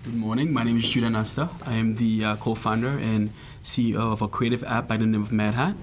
Good morning. My name is Jude Anasta. I am the co-founder and CEO of a creative app by the name of MadHat.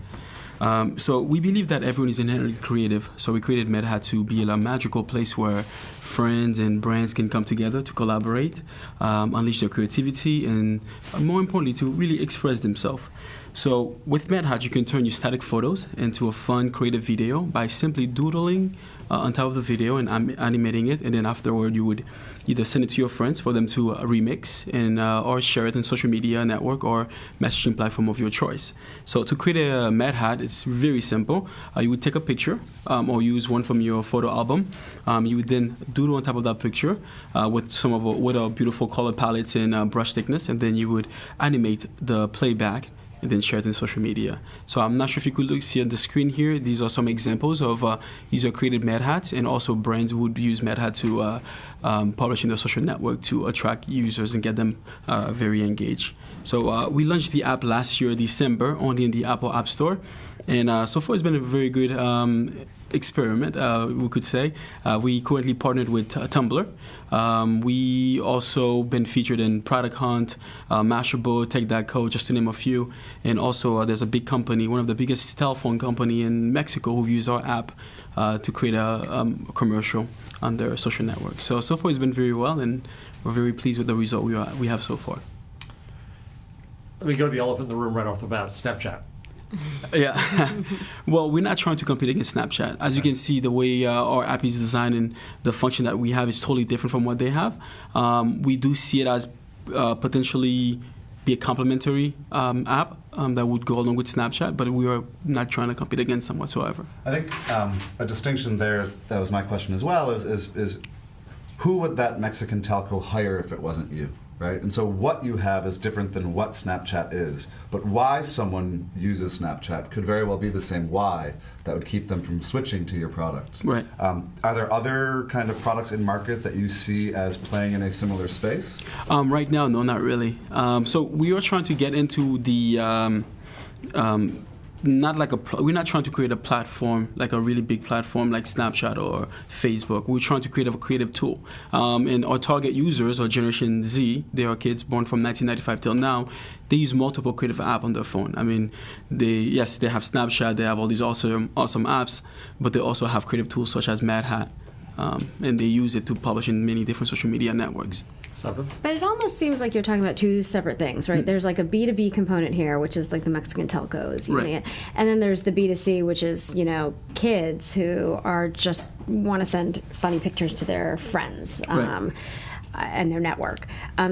So we believe that everyone is inherently creative. So we created MadHat to be a magical place where friends and brands can come together to collaborate, unleash their creativity, and more importantly, to really express themselves. So with MadHat, you can turn your static photos into a fun, creative video by simply doodling on top of the video and animating it, and then afterward you would either send it to your friends for them to remix and or share it on social media network or messaging platform of your choice. So to create a MadHat, it's very simple. You would take a picture or use one from your photo album. You would then doodle on top of that picture with a beautiful color palettes and brush thickness, and then you would animate the playback and then share it in social media. So I'm not sure if you could see on the screen here. These are some examples of user-created MadHats, and also brands would use MadHat to publish in their social network to attract users and get them very engaged. So we launched the app last year, December, only in the Apple App Store. And so far it's been a very good experiment, we could say. We currently partnered with Tumblr. We also been featured in Product Hunt, Mashable, Tech.co, just to name a few. And also there's a big company, one of the biggest cell phone company in Mexico, who use our app to create a commercial on their social network. So far it's been very well, and we're very pleased with the result we have so far. Let me go to the elephant in the room right off the bat, Snapchat. Yeah. Well, we're not trying to compete against Snapchat. As you can see, the way our app is designed and the function that we have is totally different from what they have. We do see it as potentially be a complementary app that would go along with Snapchat, but we are not trying to compete against them whatsoever. I think a distinction there, that was my question as well, is who would that Mexican telco hire if it wasn't you? Right? And so what you have is different than what Snapchat is, but why someone uses Snapchat could very well be the same why that would keep them from switching to your product. Right. Are there other kind of products in market that you see as playing in a similar space? Right now, no, not really. So we are trying to get into the we're not trying to create a platform, like a really big platform like Snapchat or Facebook. We're trying to create a creative tool. And our target users are Generation Z. They are kids born from 1995 till now. They use multiple creative apps on their phone. I mean, they have Snapchat, they have all these awesome apps, but they also have creative tools such as MadHat. And they use it to publish in many different social media networks. Sapna? But it almost seems like you're talking about two separate things, right? There's like a B2B component here, which is like the Mexican telcos using it. And then there's the B2C, which is, kids who are just want to send funny pictures to their friends. And their network.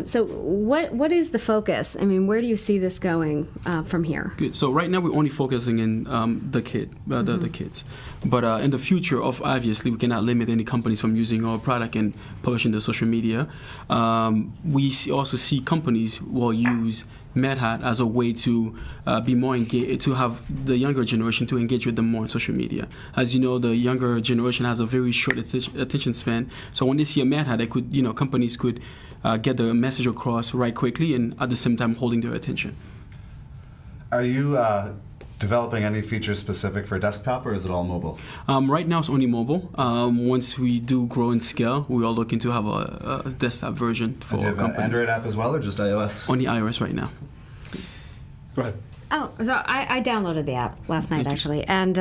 So what is the focus? I mean, where do you see this going from here? Good. So right now we're only focusing in the kids. But in the future, obviously, we cannot limit any companies from using our product and publishing the social media. We also see companies who will use MadHat as a way to be more engaged, to have the younger generation to engage with them more on social media. As you know, the younger generation has a very short attention span. So when they see a MadHat, companies could get the message across right quickly and at the same time holding their attention. Are you developing any features specific for desktop, or is it all mobile? Right now it's only mobile. Once we do grow and scale, we are looking to have a desktop version for do you have companies. An Android app as well, or just iOS? Only iOS right now. Go ahead. Oh, so I downloaded the app last night, actually, and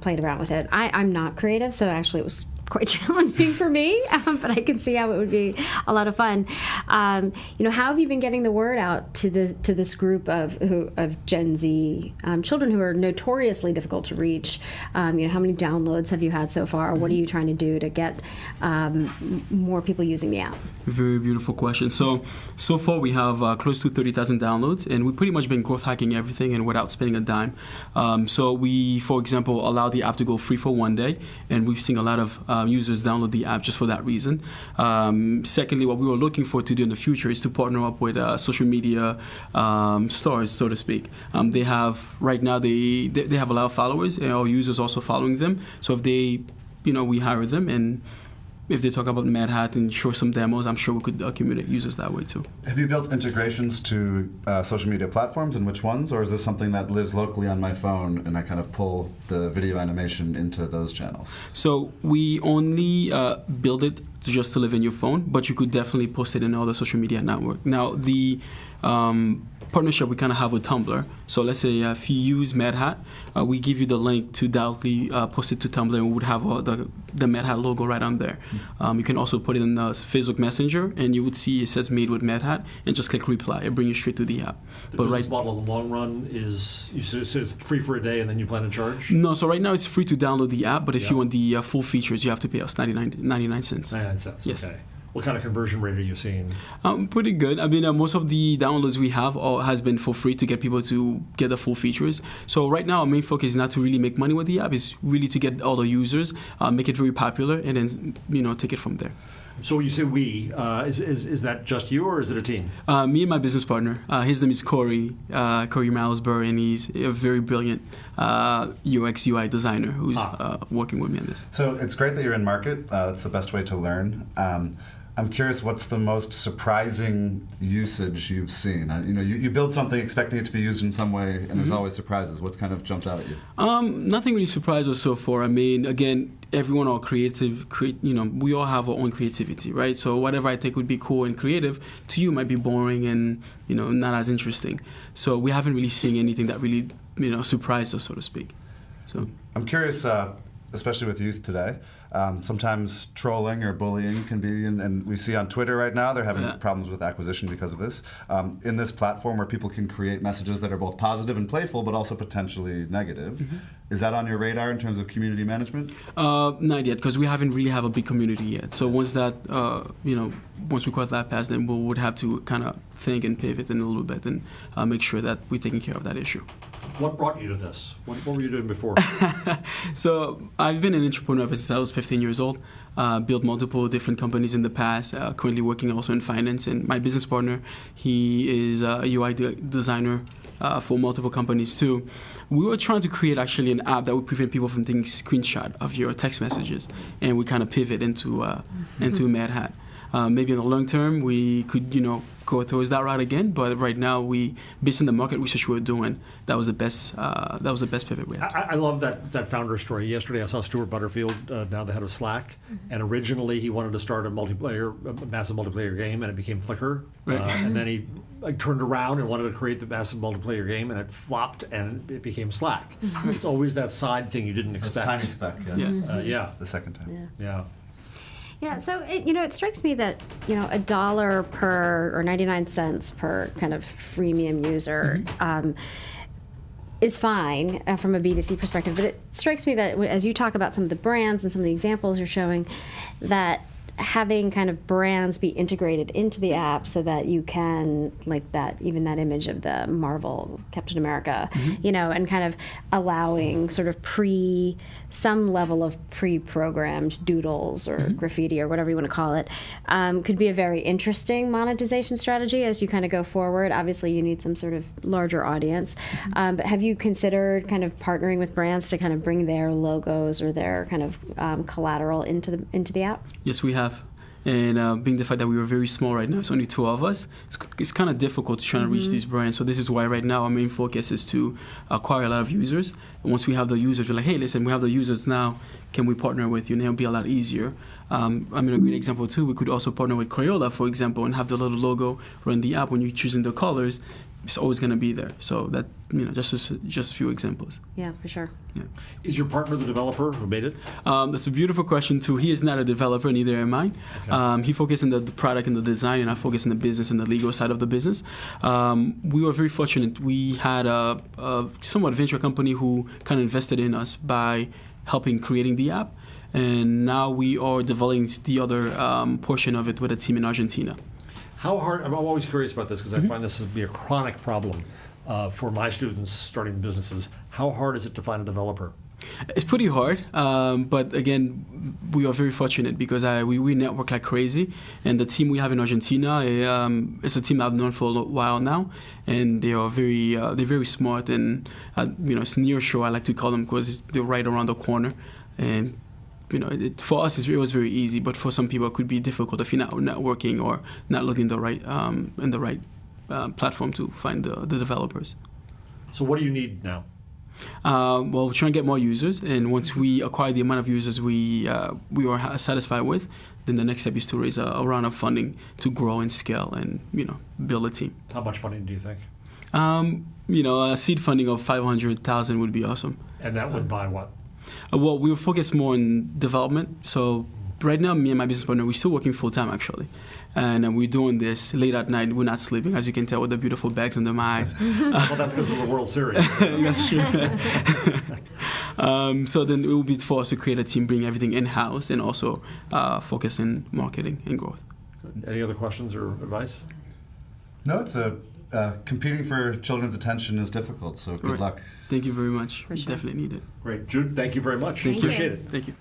played around with it. I'm not creative, so actually it was quite challenging for me, but I can see how it would be a lot of fun. How have you been getting the word out to this group of Gen Z children who are notoriously difficult to reach? How many downloads have you had so far? What are you trying to do to get more people using the app? Very beautiful question. So far we have close to 30,000 downloads, and we've pretty much been growth hacking everything and without spending a dime. So we, for example, allow the app to go free for one day, and we've seen a lot of users download the app just for that reason. Secondly, what we were looking for to do in the future is to partner up with social media stars, so to speak. They have right now they have a lot of followers, and our users also following them. So if they, we hire them, and if they talk about MadHat and show some demos, I'm sure we could accumulate users that way too. Have you built integrations to social media platforms, and which ones? Or is this something that lives locally on my phone and I kind of pull the video animation into those channels? So we only build it just to live in your phone, but you could definitely post it in other social media network. Now, the partnership we kind of have with Tumblr. So let's say if you use MadHat, we give you the link to directly post it to Tumblr, and we would have the MadHat logo right on there. You can also put it in Facebook Messenger, and you would see it says made with MadHat, and just click reply. It brings you straight to the app. The business model in the long run is, so it's free for a day and then you plan to charge? No, so right now it's free to download the app, but if you want the full features, you have to pay us 99 cents. 99 cents, Yes. okay. What kind of conversion rate are you seeing? Pretty good. I mean, most of the downloads we have has been for free to get people to get the full features. So right now, our main focus is not to really make money with the app. It's really to get all the users, make it very popular, and then take it from there. So when you say we, is that just you or is it a team? Me and my business partner. His name is Corey Milesburg, and he's a very brilliant UX UI designer who's working with me on this. So it's great that you're in market. That's the best way to learn. I'm curious, what's the most surprising usage you've seen? You build something expecting it to be used in some way, and there's always surprises. What's kind of jumped out at you? Nothing really surprised us so far. I mean, again, everyone are creative. We all have our own creativity, right? So whatever I think would be cool and creative, to you might be boring and not as interesting. So we haven't really seen anything that really surprised us, so to speak. So I'm curious, especially with youth today. Sometimes trolling or bullying can be, and we see on Twitter right now, they're having problems with acquisition because of this. In this platform where people can create messages that are both positive and playful, but also potentially negative. Is that on your radar in terms of community management? Not yet, because we haven't really have a big community yet. So once that, once we cross that pass, then we would have to kind of think and pivot in a little bit and make sure that we're taking care of that issue. What brought you to this? What were you doing before? So I've been an entrepreneur since I was 15 years old. Built multiple different companies in the past. Currently working also in finance. And my business partner, he is a UI designer for multiple companies too. We were trying to create actually an app that would prevent people from taking screenshot of your text messages, and we kind of pivot into MadHat. Maybe in the long term, we could, go towards that route again. But right now, based on the market research we were doing, that was the best pivot we had. I love that founder story. Yesterday, I saw Stuart Butterfield, now the head of Slack, and originally he wanted to start a massive multiplayer game, and it became Flickr. Right. And then he turned around and wanted to create the massive multiplayer game, and it flopped, and it became Slack. It's always that side thing you didn't expect. Tiny speck. Yeah. The second time. Yeah. Yeah, so it strikes me that $1 per or 99 cents per kind of freemium user is fine from a B2C perspective. But it strikes me that as you talk about some of the brands and some of the examples you're showing, that having kind of brands be integrated into the app so that you can, like that, even that image of the Marvel Captain America, and kind of allowing sort of some level of pre-programmed doodles or graffiti or whatever you want to call it, could be a very interesting monetization strategy as you kind of go forward. Obviously, you need some sort of larger audience. But have you considered kind of partnering with brands to kind of bring their logos or their kind of collateral into the app? Yes, we have. And being the fact that we were very small right now, it's only 2 of us, it's kind of difficult to try to reach these brands. So this is why right now our main focus is to acquire a lot of users. And once we have the users, we're like, hey, listen, we have the users now. Can we partner with you? And it'll be a lot easier. A great example too, we could also partner with Crayola, for example, and have the little logo run the app. When you're choosing the colors, it's always going to be there. So that, just a few examples. Yeah, for sure. Yeah. Is your partner the developer who made it? That's a beautiful question too. He is not a developer, neither am I. Okay. He focused on the product and the design, and I focus on the business and the legal side of the business. We were very fortunate. We had a somewhat venture company who kind of invested in us by helping creating the app, and now we are developing the other portion of it with a team in Argentina. How hard? I'm always curious about this because I find this to be a chronic problem for my students starting businesses. How hard is it to find a developer? It's pretty hard, but again, we are very fortunate because we network like crazy, and the team we have in Argentina is a team I've known for a while now, and they are very smart, and it's nearshore, I like to call them, because they're right around the corner, and for us it was very easy, but for some people it could be difficult if you're not working or not looking in the right platform to find the developers. So what do you need now? Well, we're trying to get more users, and once we acquire the amount of users we are satisfied with, then the next step is to raise a round of funding to grow and scale and build a team. How much funding do you think? A seed funding of $500,000 would be awesome. And that would buy what? Well, we will focus more on development. So right now, me and my business partner, we're still working full time actually. And we're doing this late at night. We're not sleeping, as you can tell with the beautiful bags under my eyes. Well, that's because of the World Series. That's true. So then it will be for us to create a team, bring everything in-house, and also focus in marketing and growth. Any other questions or advice? No, it's competing for children's attention is difficult, so good luck. Thank you very much. For sure. Definitely need it. Great. Jude, thank you very much. Thank you. Appreciate it. Thank you.